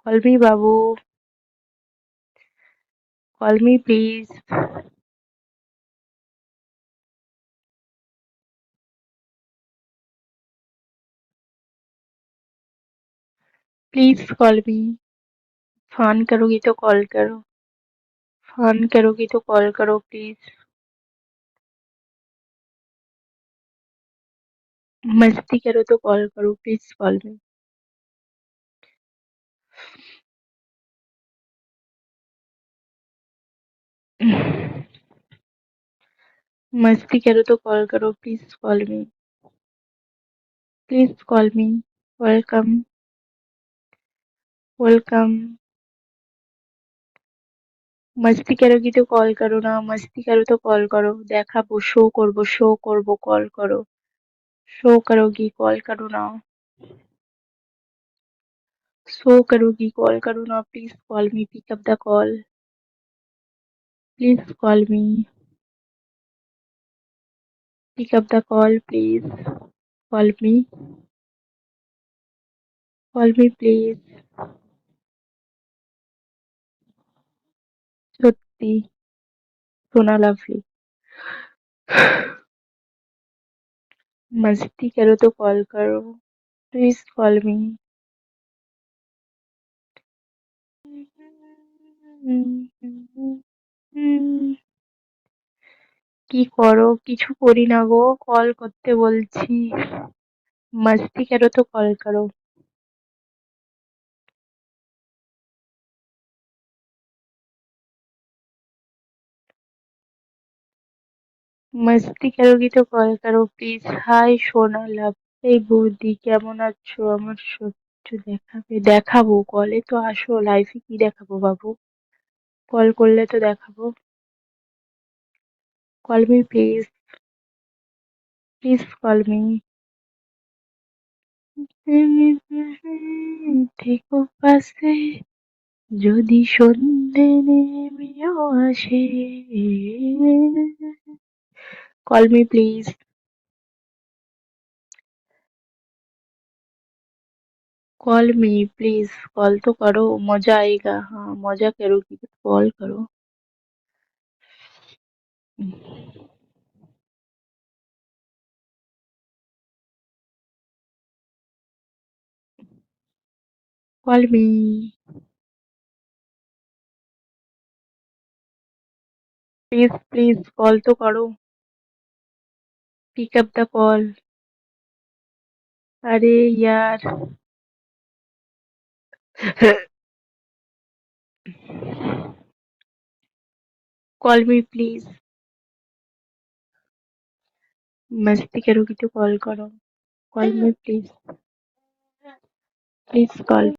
Call me Babu. Call me please. Please call me. Phone करोगी तो call करो. Phone करोगी तो कॉल करो प्लीज. मस्ती करो तो कॉल करो. प्लीज कॉल मी. मस्ती करो तो कॉल करो. Please call me. Please call me. Welcome. Welcome. मस्ती करोगी तो कॉल करो ना. मस्ती करो तो कॉल करो. দেখাবো শো করবো কল করো. শো करोगी कॉल करो ना. शो करोगी कॉल करो ना. Please call me. Pick up the call. Please call me. Pick up the call please. Call me. Call me please. সত্যি সোনা লাভলি. मस्ती करो तो कॉल करो. Please call me. কি করো? কিছু করি না গো. কল করতে বলছি. मस्ती करो तो कॉल करो. मस्ती करोगी तो कॉल करो प्लीज. হাই সোনা লাভ. এই বৌদি কেমন আছো? আমার সহ্য দেখাবে. দেখাবো. কলে তো আসো. লাইফে কি দেখাবো বাবু? কল করলে তো দেখাবো. Call me please. Please call me. থেকো পাশে যদি সন্ধে নেমেও আসে. Call me please. Call me please. Call तो करो. मजा आएगा. हाँ मजा करोगी तो कॉल करो. Call me. Please please call तो करो. Pick up the call. अरे यार. Call me please. मस्ती करोगी तो कॉल करो. Call me please. Please call.